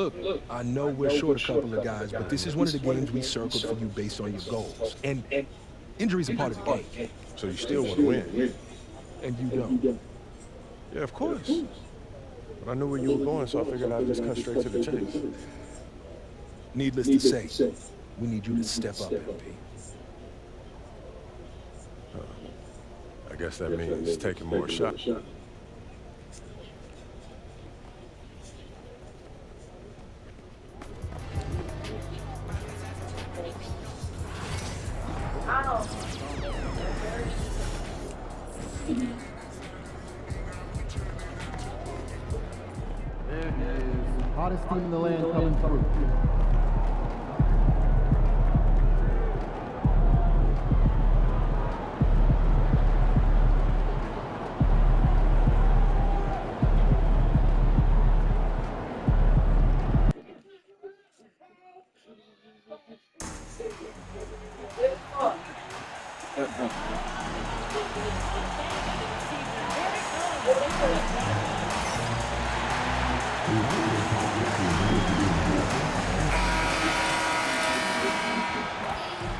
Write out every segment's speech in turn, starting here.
Look, I know we're short a couple of guys, but this is one of the games we circled for you based on your goals. And injuries are part of the game. So you still want to win? And you don't. Yeah, of course. But I knew where you were going, so I figured I'd just cut straight to the chase. Needless to say, we need you to step up, MP. I guess that means taking more shots. Hottest team in the land coming through.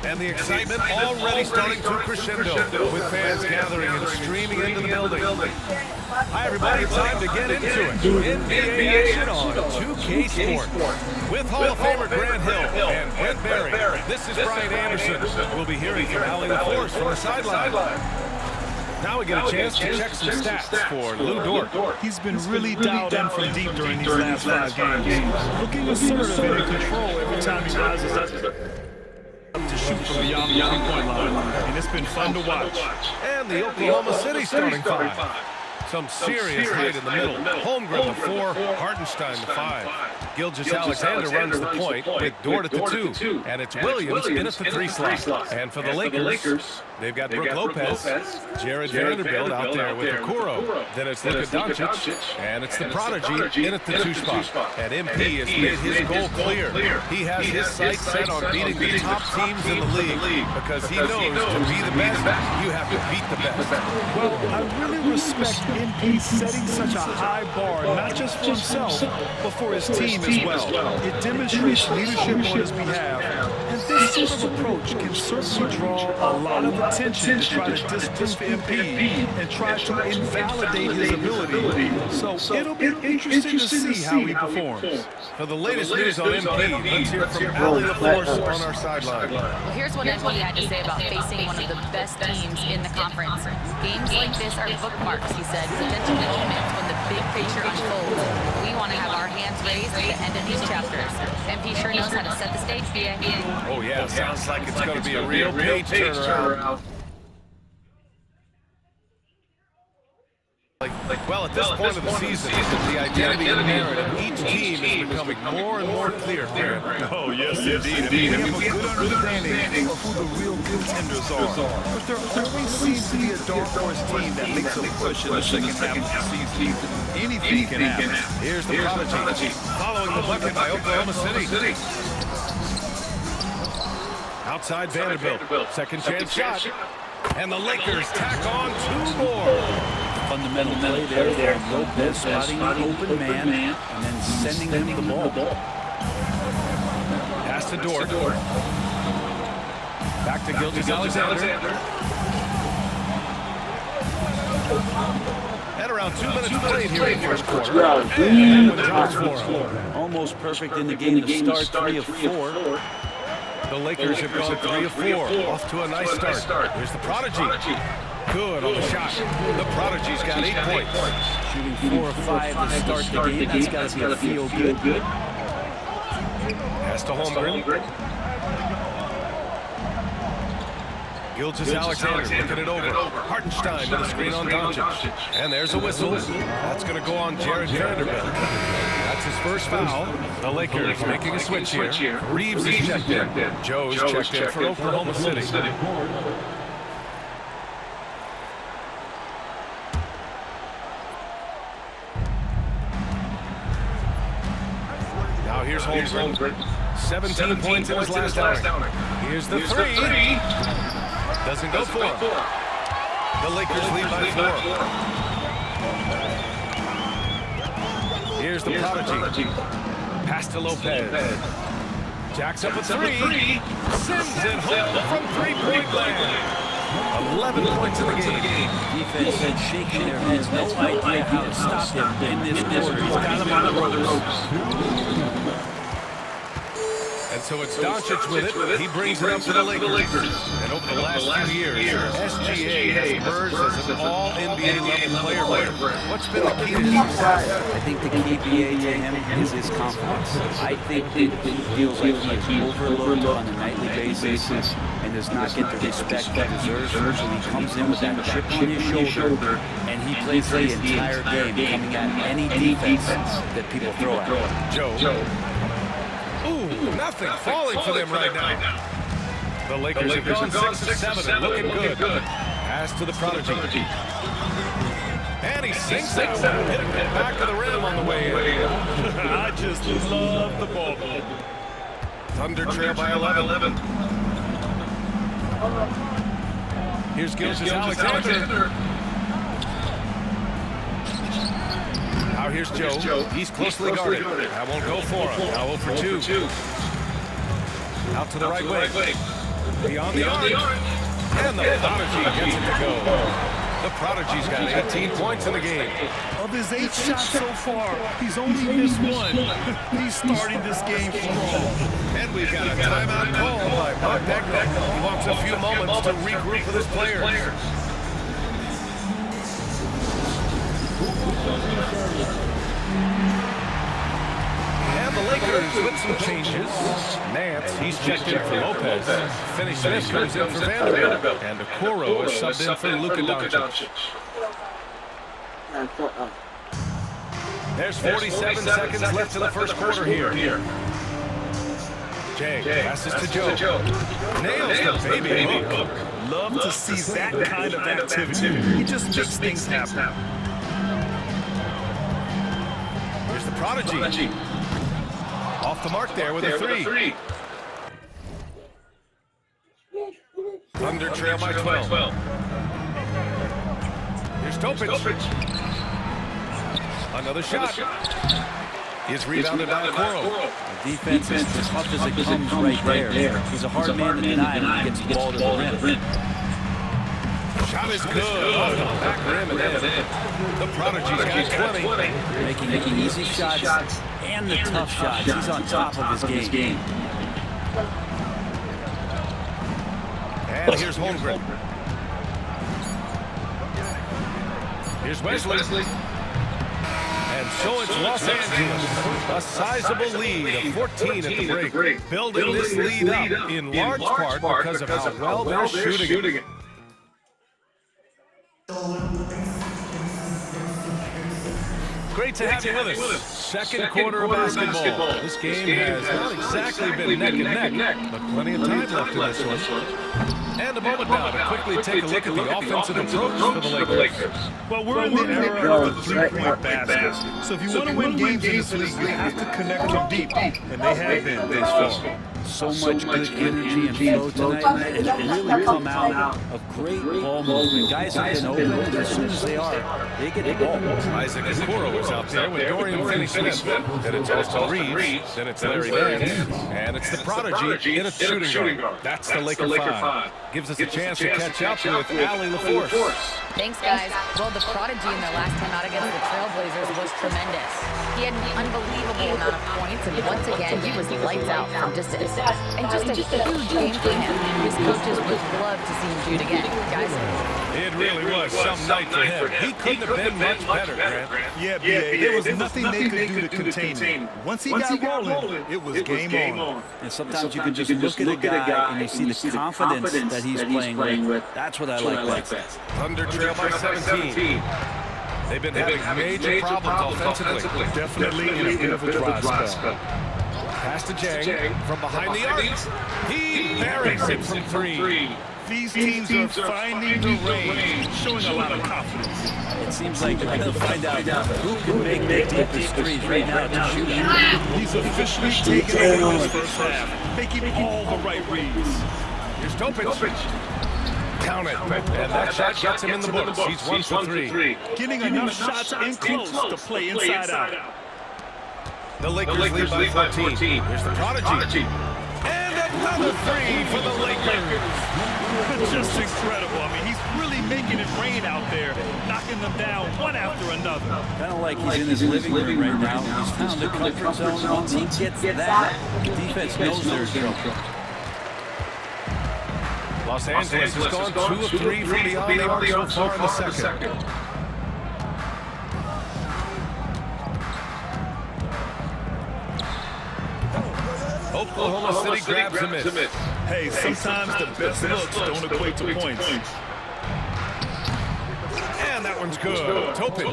And the excitement already starting to crescendo with fans gathering and streaming into the building. Hi, everybody. Time to get into it. NBA action on 2K Sport. With Hall of Famer Grant Hill and Brent Barry, this is Brian Anderson. We'll be hearing from Allie LaForce from the sideline. Now we get a chance to check some stats for Lou Dort. He's been really dialed in from deep during these last 5 games. Looking assertive and in control every time he rises up to shoot from beyond the three-point line. And it's been fun to watch. And the Oklahoma City starting 5. Some serious height in the middle. Holmgren the 4, Hartenstein the 5. Gilgeous-Alexander runs the point with Dort at the 2. And it's Williams in at the 3 slot. And for the Lakers, they've got Brook Lopez, Jared Vanderbilt out there with Okoro. Then it's Luka Doncic, and it's the Prodigy in at the 2 spot. And MP has made his goal clear. He has his sights set on beating the top teams in the league because he knows to be the best, you have to beat the best. Well, I really respect MP setting such a high bar, not just for himself, but for his team as well. It demonstrates leadership on his behalf. And this sort of approach can certainly draw a lot of attention to try to disprove MP and try to invalidate his ability. So it'll be interesting to see how he performs. For the latest news on MP, let's hear from Allie LaForce on our sideline. Well, here's what MP had to say about facing one of the best teams in the conference. Games like this are bookmarks, he said, potential moments when the big picture unfolds. We want to have our hands raised at the end of these chapters. MP sure knows how to set the stage, BA. Oh yeah, sounds like it's going to be a real page turnaround. Well, at this point of the season, the identity and narrative of each team is becoming more and more clear. Oh, yes, indeed. We have a good understanding of who the real contenders are. But there always seems to be a dark horse team that makes a push in the second half of the season. Anything can happen. Here's the Prodigy, following the bucket by Oklahoma City. Outside Vanderbilt, second chance shot. And the Lakers tack on 2 more. Fundamental play there from Lopez spotting the open man and then sending him the ball. Pass to Dort. Back to Gilgeous-Alexander. At around 2 minutes played here in the first quarter. And one drops for him. Almost perfect in the game to start 3 of 4. The Lakers have gone 3 of 4. Off to a nice start. Here's the Prodigy. Good on the shot. The Prodigy's got 8 points. Shooting 4 of 5 to start the game. That's got to be a feel good. Pass to Holmgren. Gilgeous-Alexander looking it over. Hartenstein to the screen on Doncic. And there's a whistle. That's going to go on Jared Vanderbilt. That's his first foul. The Lakers making a switch here. Reeves is checked in. Joe's checked in for Oklahoma City. Now here's Holmgren. 17 points in his last outing. Here's the 3. Doesn't go for him. The Lakers lead by 4. Here's the Prodigy. Pass to Lopez. Jacks up a three. Sends it home from three-point land. 11 points in the game. Defense is shaking their heads. No idea how to stop him in this quarter. He's got him on the ropes. And so it's Doncic with it. He brings it up to the Lakers. And over the last few years, SGA has emerged as an all-NBA level player. What's been the key to his success? I think the key to him is his confidence. I think that he feels like he's overlooked on a nightly basis and does not get the respect he deserves. So he comes in with that chip on his shoulder and he plays the entire game, coming at any defense that people throw at him. Joe. Ooh, nothing falling for them right now. The Lakers have gone 6 of 7 and looking good. Pass to the prodigy. And he sinks that one. Hit it back of the rim on the way in. I just love the ball. Thunder trail by 11. Here's Gilgeous-Alexander. Now here's Joe. He's closely guarded. That won't go for him. Now 0 for 2. Out to the right wing. Beyond the arc. And the Prodigy gets it to go. The Prodigy's got 18 points in the game. Of his 8 shots so far, he's only missed 1. He's starting this game strong. And we've got a timeout call by Mark Daigneault. He wants a few moments to regroup with his players. And the Lakers with some changes. Nance, he's checked in for Lopez. Finney Smith comes in for Vanderbilt. And Okoro is subbed in for Luka Doncic. There's 47 seconds left in the first quarter here. Jay passes to Joe. Nails the baby hook. Love to see that kind of activity. He just makes things happen. Here's the Prodigy. Off the mark there with a 3. Thunder trail by 12. Here's Topic. Another shot. Is rebounded by Okoro. The defense is as tough as it comes right there. He's a hard man to deny when he gets the ball to the rim. Shot is good. Off the back rim and in. The Prodigy's got 20. Making easy shots and the tough shots. He's on top of his game. And here's Holmgren. Here's Wesley. And so it's Los Angeles. A sizable lead of 14 at the break. Building this lead up in large part because of how well they're shooting it. Great to have you with us. Second quarter of basketball. This game has not exactly been neck and neck, but plenty of time left in this one. And a moment now to quickly take a look at the offensive approach for the Lakers. Well, we're in the era of the three-point basket. So if you want to win games in this league, you have to connect from deep, and they have been this far. So much good energy and flow tonight. It's really come out of great ball movement. Guys have been open, and as soon as they are, they get the ball. Isaac Okoro is out there with Dorian Finney-Smith. Then it's Austin Reeves. Then it's Larry Nance. And it's the Prodigy in a shooting guard. That's the Laker 5. Gives us a chance to catch up with Allie LaForce. Thanks, guys. Well, the Prodigy in their last time out against the Trailblazers was tremendous. He had an unbelievable amount of points, and once again, he was lights out from distance. And just a huge game for him. His coaches would love to see him shoot again. Guys? It really was some night for him. He couldn't have been much better, Grant. Yeah, B.A. There was nothing they could do to contain him. Once he got rolling, it was game on. And sometimes you can just look at a guy and you see the confidence that he's playing with. That's what I like that. Thunder trail by 17. They've been having major problems offensively. Definitely in a bit of a dry spell. Pass to Jang from behind the arc. He buries it from 3. These teams are finding the range, showing a lot of confidence. It seems like they're going to find out who can make the deepest threes right now to shoot at. He's officially taken over this first half, making all the right reads. Here's Topic. Count it. And that shot gets him in the books. He's 1 for 3. Getting enough shots in close to play inside out. The Lakers lead by 14. Here's the Prodigy. And another three for the Lakers. Just incredible. I mean, he's really making it rain out there, knocking them down one after another. Kind of like he's in his living room right now. He's found the comfort zone. Once he gets that, the defense knows they're in trouble. Los Angeles has gone 2 of 3 from beyond the arc so far in the second. Oklahoma City grabs a miss. Hey, sometimes the best looks don't equate to points. And that one's good. Topic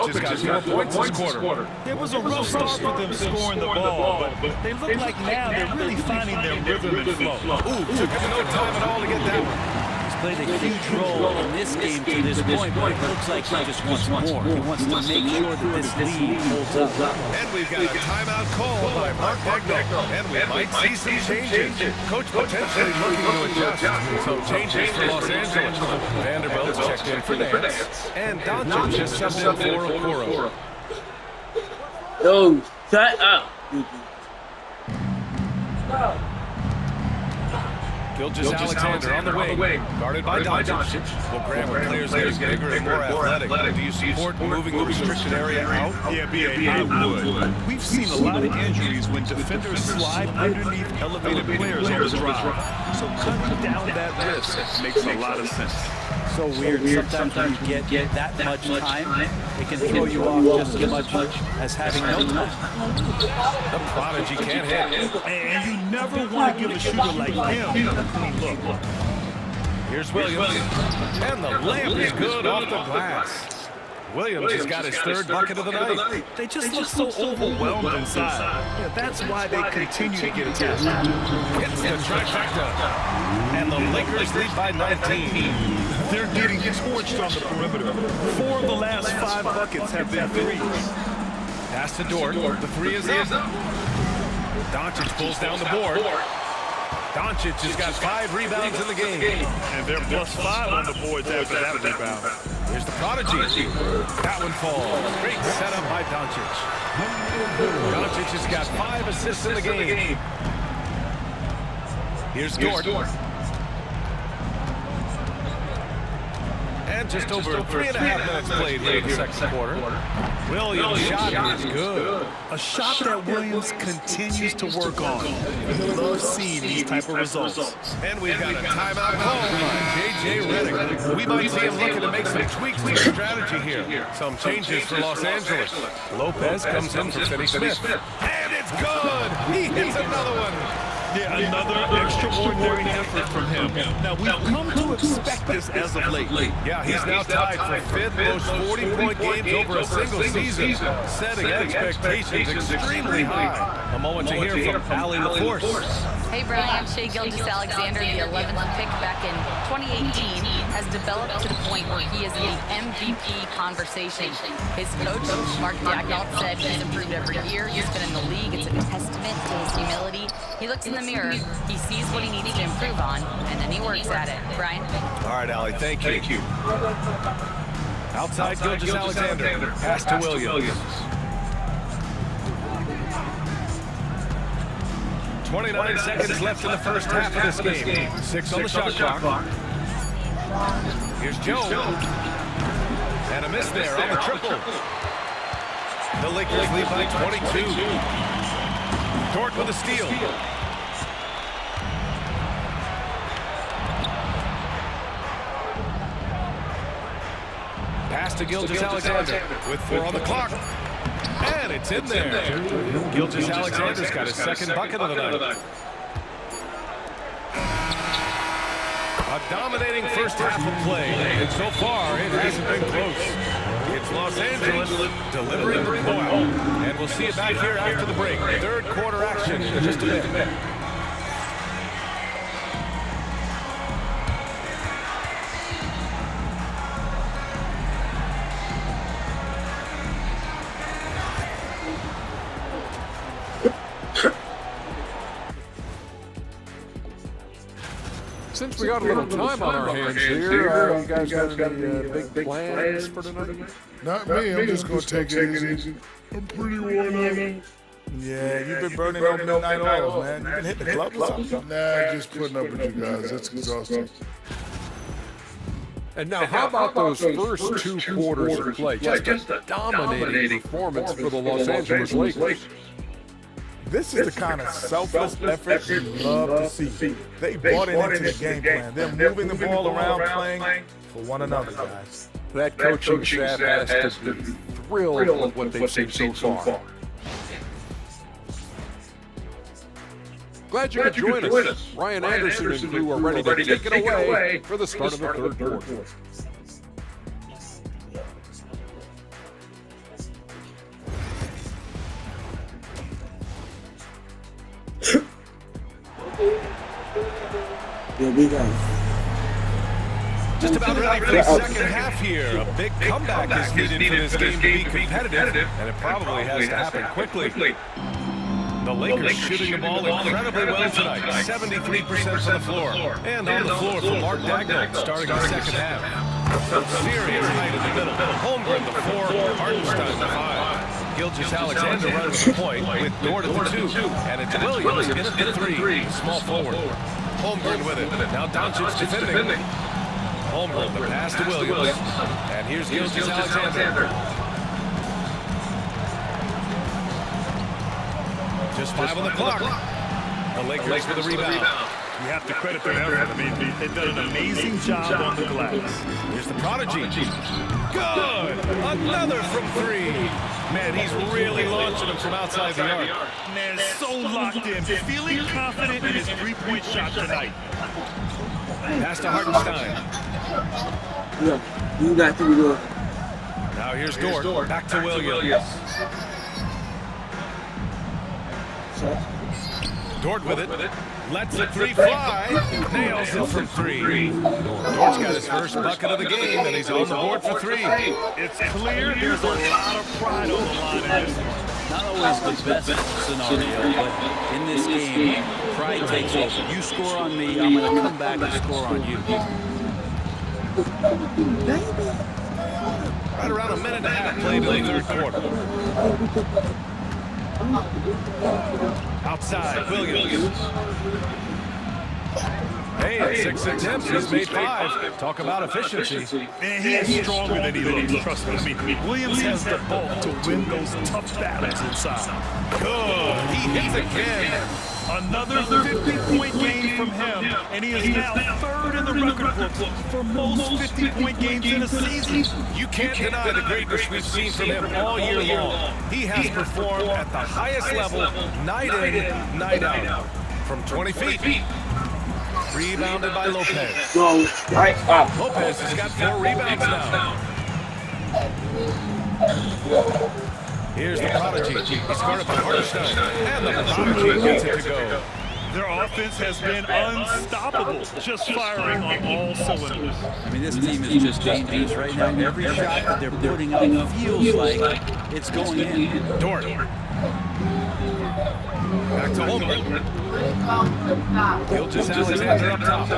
has got 4 points this quarter. It was a rough start for them scoring the ball, but they look like now they're really finding their rhythm and flow. Ooh, took him no time at all to get that one. He's played a huge role in this game to this point, but it looks like he just wants more. He wants to make sure that this lead holds up. And we've got a timeout call by Mark Daigneault. And we might see some changes. Coach potentially looking to adjust. So changes for Los Angeles. Vanderbilt's checked in for Nance. And Doncic just subbed in for Okoro. Yo, shut up. Gilgeous-Alexander on the wing, guarded by Doncic. Well, Graham, with players getting bigger and more athletic, do you support moving the restricted area out? Yeah, B.A., I would. We've seen a lot of injuries when defenders slide underneath elevated players on the drive. So cutting down that risk makes a lot of sense. So weird. Sometimes when you get that much time, it can throw you off just as much as having no time. The Prodigy can't hit. And you never want to give a shooter like him a clean look. Here's Williams. And the layup is good off the glass. Williams has got his 3rd bucket of the night. They just look so overwhelmed inside. Yeah, that's why they continue to get attacked. Hits the trifecta. And the Lakers lead by 19. They're getting torched on the perimeter. 4 of the last 5 buckets have been threes. Pass to Dort. The 3 is up. Doncic pulls down the board. Doncic has got 5 rebounds in the game. And they're +5 on the boards after that rebound. Here's the Prodigy. That one falls. Great setup by Doncic. Doncic has got 5 assists in the game. Here's Dort. And just over 3.5 minutes played here in the second quarter. Williams' shot is good. A shot that Williams continues to work on. He loves seeing these type of results. And we've got a timeout call by J.J. Redick. We might see him looking to make some tweaks to his strategy here. Some changes for Los Angeles. Lopez comes in for Finney-Smith. And it's good! He hits another one! Yeah, another extraordinary effort from him. Now, we've come to expect this as of late. Yeah, he's now tied for 5th most 40-point games over a single season, setting expectations extremely high. A moment to hear from Allie LaForce. Hey, Brian. Shai Gilgeous-Alexander, the 11th pick back in 2018, has developed to the point where he is in the MVP conversation. His coach, Mark Daigneault, said he's improved every year. He's been in the league. It's a testament to his humility. He looks in the mirror, he sees what he needs to improve on, and then he works at it. Brian? All right, Allie, thank you. Outside Gilgeous-Alexander, pass to Williams. 29 seconds left in the first half of this game. 6 on the shot clock. Here's Joe. And a miss there on the triple. The Lakers lead by 22. Dort with a steal. Pass to Gilgeous-Alexander with 4 on the clock. And it's in there. Gilgeous-Alexander's got his 2nd bucket of the night. A dominating first half of play, and so far it hasn't been close. It's Los Angeles delivering the blowout, and we'll see it back here after the break. 3rd quarter action in just a bit. Since we got a little time on our hands here, you guys got any big plans for tonight? Not me. I'm just going to take it easy. I'm pretty worn out. Yeah, you've been burning those midnight oils, man. You've been hitting the club or something. Nah, just putting up with you guys. It's exhausting. And now, how about those first two quarters of play? Just a dominating performance for the Los Angeles Lakers. This is the kind of selfless effort you love to see. They bought it into the game plan. They're moving the ball around, playing for one another, guys. That coaching staff has to be thrilled with what they've seen so far. Glad you could join us. Ryan Anderson and crew are ready to take it away for the start of the third quarter. Just about ready for the second half here. A big comeback is needed for this game to be competitive, and it probably has to happen quickly. The Lakers shooting the ball incredibly well tonight, 73% from the floor. And on the floor for Mark Daigneault starting the second half. Some serious height in the middle. Holmgren the 4, Hartenstein the 5. Gilgeous-Alexander runs the point with Dort at the 2. And it's Williams in at the 3, small forward. Holmgren with it. Now Doncic defending. Holmgren the pass to Williams. And here's Gilgeous-Alexander. Just 5 on the clock. The Lakers with the rebound. You have to credit their effort. I mean, they've done an amazing job on the glass. Here's the prodigy. Good! Another from 3. Man, he's really launching them from outside the arc. Man, so locked in, feeling confident in his three-point shot tonight. Pass to Hartenstein. Yeah, you got to do it. Now here's Dort. Back to Williams. Dort with it. Lets the 3 fly. Nails it from 3. Dort's got his first bucket of the game, and he's on the board for 3. It's clear there's a lot of pride on the line in this one. Not always the best scenario, but in this game, pride takes over. You score on me, I'm going to come back and score on you. Right around a minute and a half played in the third quarter. Outside, Williams. Hey, at 6 attempts, he's made 5. Talk about efficiency. Man, he is stronger than he looks, trust me. I mean, Williams has the bulk to win those tough battles inside. Good, he hits again. Another 50-point game from him, and he is now 3rd in the record books for most 50-point games in a season. You can't deny the greatness we've seen from him all year long. He has performed at the highest level, night in, night out. From 20 feet. Rebounded by Lopez. Lopez has got 4 rebounds now. Here's the prodigy. He scored from Hartenstein. And the prodigy gets it to go. Their offense has been unstoppable, just firing on all cylinders. I mean, this team is just dangerous right now. Every shot that they're putting up feels like it's going in. Dort. Back to Holmgren. Gilgeous-Alexander up top.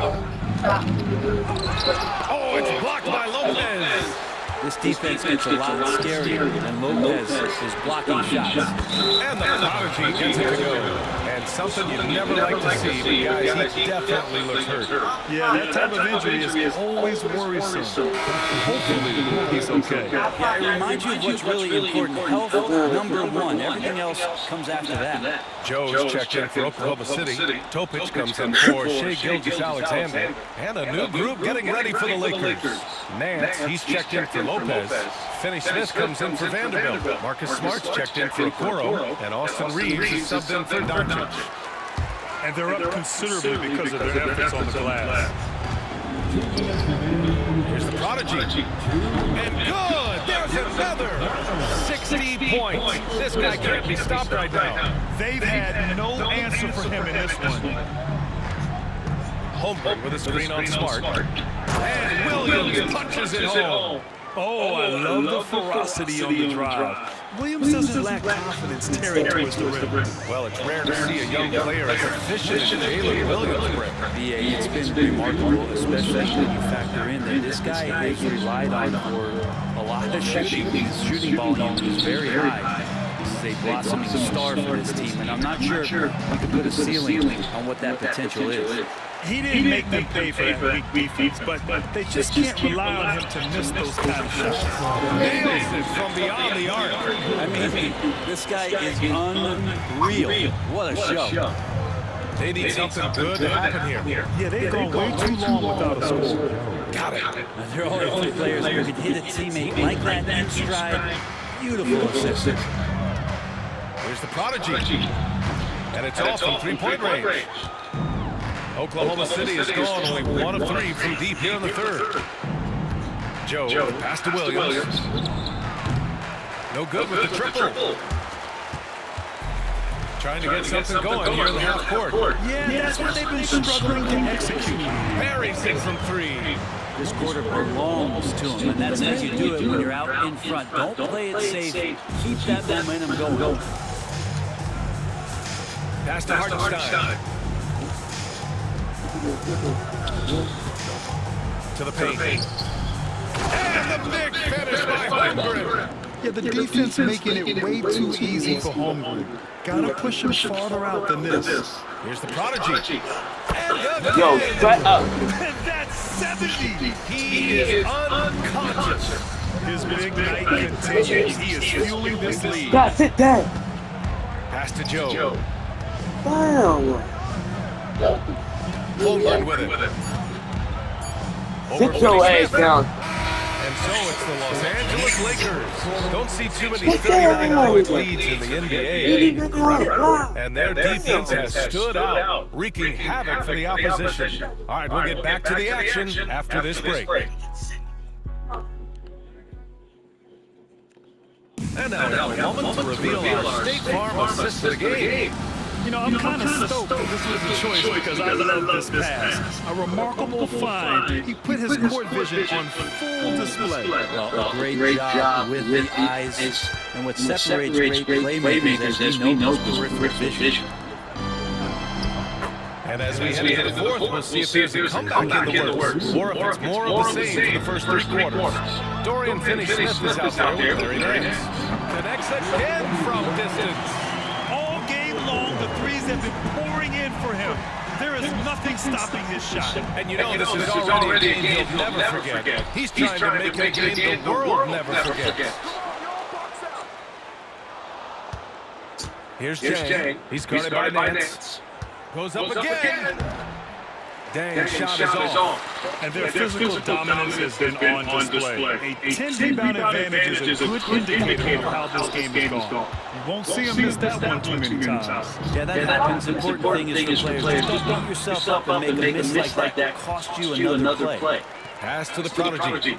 Oh, it's blocked by Lopez. This defense gets a lot scarier when Lopez is blocking shots. And the prodigy gets it to go. And something you'd never like to see, but guys, he definitely looks hurt. Yeah, that type of injury is always worrisome. Hopefully, he's okay. Yeah, it reminds you of what's really important. Health, #1. Everything else comes after that. Joe's checked in for Oklahoma City. Topic comes in for Shai Gilgeous-Alexander. And a new group getting ready for the Lakers. Nance, he's checked in for Lopez. Finney-Smith comes in for Vanderbilt. Marcus Smart's checked in for Okoro. And Austin Reeves is subbed in for Doncic. And they're up considerably because of their efforts on the glass. Here's the prodigy. And good! There's another! 60 points. This guy can't be stopped right now. They've had no answer for him in this one. Holmgren with a screen on Smart. And Williams punches it home. Oh, I love the ferocity on the drive. Williams doesn't lack confidence tearing towards the rim. Well, it's rare to see a young player as efficient as Jalen Williams. Yeah, it's been remarkable, especially when you factor in that this guy is relied on for a lot of shooting. His shooting volume is very high. a blossoming star for this team, and I'm not sure we could put a ceiling on what that potential is. He didn't make them pay for that weak defense, but they just can't rely on him to miss those kind of shots. Nails it from beyond the arc. I mean, this guy is unreal. What a show. They need something good to happen here. Yeah, they've gone way too long without a score. Got it. There are only 3 players who can hit a teammate like that in stride. Beautiful assist. Here's the prodigy. And it's off from three-point range. Oklahoma City has gone only 1 of 3 from deep here in the third. Joe, pass to Williams. No good with the triple. Trying to get something going here in the half court. Yeah, that's what they've been struggling to execute. Barry's in from 3. This quarter belongs to him, and that's how you do it when you're out in front. Don't play it safe. Keep that momentum going. Pass to Hartenstein. To the paint. And the big finish by Holmgren. Yeah, the defense making it way too easy for Holmgren. Gotta push him farther out than this. Here's the prodigy. And the Yo, shut up. That's 70. He is unconscious. His big night continues. He is fueling this lead. God, sit down. Pass to Joe. Wow. Holmgren with it. Sit your ass down. And so it's the Los Angeles Lakers. Don't see too many 39-point leads in the NBA. And their defense has stood out, wreaking havoc for the opposition. All right, we'll get back to the action after this break. And now we have a moment to reveal our State Farm assist to the game. You know, I'm kind of stoked that this was a choice because I love this pass. A remarkable find. He put his court vision on full display. Well, a great job with the eyes. And what separates great playmakers is we know peripheral vision. And as we head into the fourth, we'll see if there's a comeback in the works, or if it's more of the same for the first 3 quarters. Dorian Finney-Smith is out there with Larry Nance. Connects again from distance. All game long, the threes have been pouring in for him. There is nothing stopping his shot. And you know, this is already a game he'll never forget. He's trying to make a game the world never forgets. Here's Jang. He's guarded by Nance. Goes up again. Dang, shot is off. And their physical dominance has been on display. A 10-rebound advantage is a good indicator of how this game is going. You won't see him miss that one too many times. Yeah, that happens. The important thing is for players, just don't beat yourself up and make a miss like that. Cost you another play. Pass to the prodigy.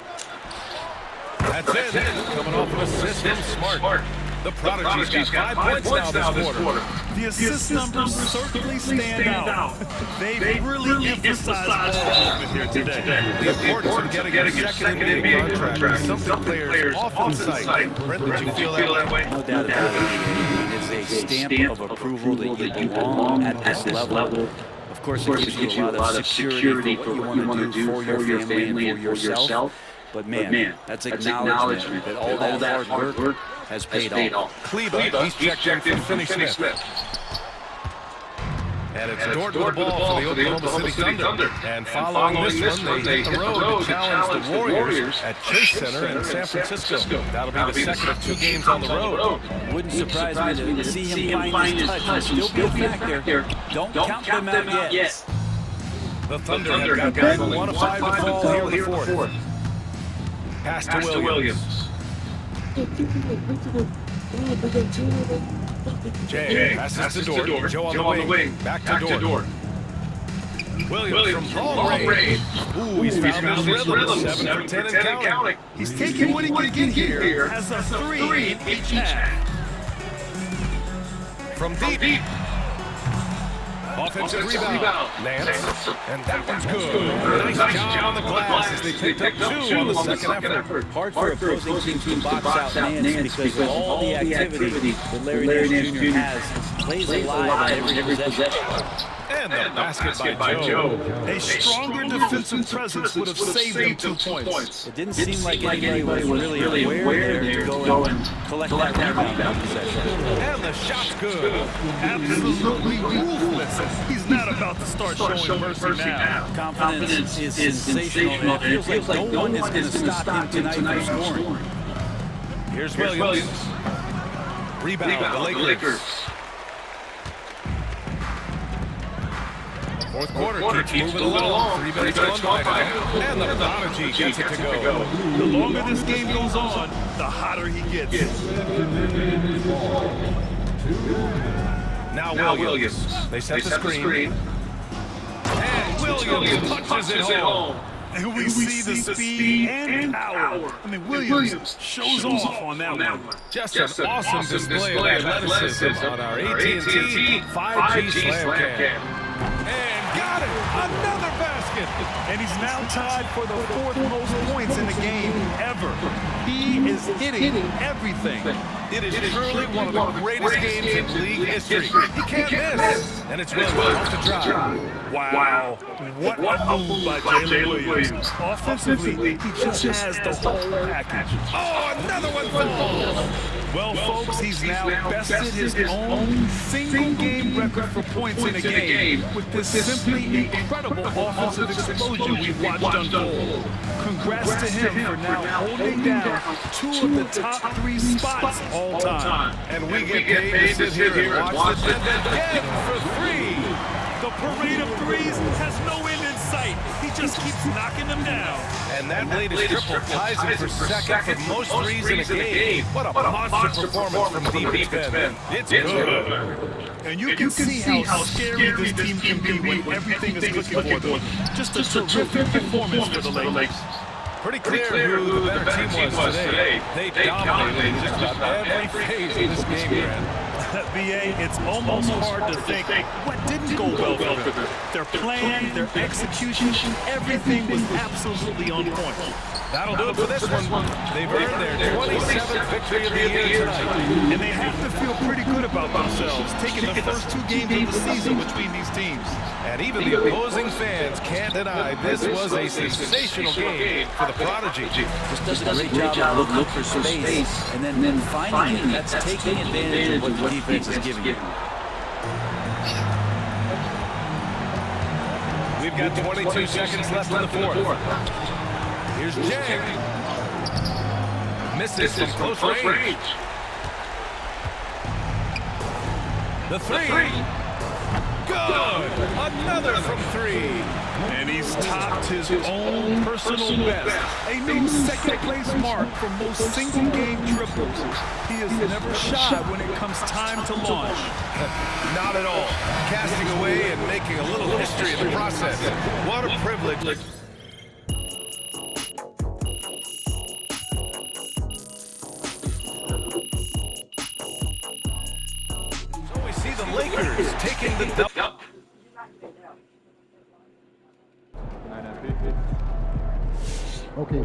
That's it. Coming off an assist from Smart. The Prodigy's got 5 points now this quarter. The assist numbers certainly stand out. They really emphasize ball movement here today. The importance of getting a second NBA contract is something players often cite. Brent, did you feel that way? No doubt about it. It is a stamp of approval that you belong at this level. Of course, it gives you a lot of security for what you want to do for your family and for yourself. But man, that's acknowledgement that all that hard work has paid off. Kleba, he's checked in for Finney-Smith. And it's Dort with the ball for the Oklahoma City Thunder. And following this one, they hit the road to challenge the Warriors at Chase Center in San Francisco. That'll be the second of 2 games on the road. Wouldn't surprise me to see him find his touch and still be a factor. Don't count them out yet. The Thunder have got 1 of 5 to fall here in the fourth. Pass to Williams. Jay passes to Dort. Joe on the wing. Back to Dort. Williams from long range. Ooh, he's found his rhythm. 7 for 10 and counting. He's taking what he can get here as a 3 in each half. From deep. Offensive rebound. Nance. And that one's good. Nice job on the glass as they picked up 2 on the second effort. Hard for opposing teams to box out Nance because of all the activity that Larry Nance Jr. has plays alive on every possession. And the basket by Joe. A stronger defensive presence would have saved them 2 points. It didn't seem like anybody was really aware there to go and collect that rebound on possession. And the shot's good. Absolutely ruthless. He's not about to start showing mercy now. Confidence is sensational, and it feels like no one is going to stop him tonight from scoring. Here's Williams. Rebound, the Lakers. Fourth quarter keeps moving along. 3 minutes gone by now. And the Prodigy gets it to go. The longer this game goes on, the hotter he gets. Now Williams. They set the screen. And Williams punches it home. And we see the speed and power. I mean, Williams shows off on that one. Just an awesome display of athleticism on our AT&T 5G Slam Cam. And got it! Another basket! And he's now tied for the 4th most points in the game ever. He is hitting everything. It is truly one of the greatest games in league history. He can't miss. And it's Williams off the drive. Wow. What a move by Jalen Williams. Offensively, he just has the whole package. Oh, another one falls. Well, folks, he's now bested his own single-game record for points in a game with this simply incredible offensive explosion we've watched unfold. Congrats to him for now holding down 2 of the top 3 spots all time. And we get paid to sit here and watch the defense again for 3. The parade of threes has no end in sight. He just keeps knocking them down. And that latest triple ties him for second for most threes in a game. What a monster performance from defense Ben. It's good. And you can see how scary this team can be when everything is clicking for them. Just a terrific performance for the Lakers. Pretty clear who the better team was today. They dominated just about every phase of this game, Grant. BA, it's almost hard to think what didn't go well for them. Their plan, their execution, everything was absolutely on point. That'll do it for this one. They've earned their 27th victory of the year tonight. And they have to feel pretty good about themselves, taking the first 2 games of the season between these teams. And even the opposing fans can't deny this was a sensational game for the Prodigy. Just does a great job of look for space and then finding it. That's taking advantage of what the defense is giving you. We've got 22 seconds left in the 4th. Here's Jang. Misses from close range. The 3. Good! Another from 3. And he's topped his own personal best. A new second-place mark for most single-game triples. He is never shy when it comes time to launch. Not at all. Casting away and making a little history in the process. What a privilege. So we see the Lakers taking the dub. Okay,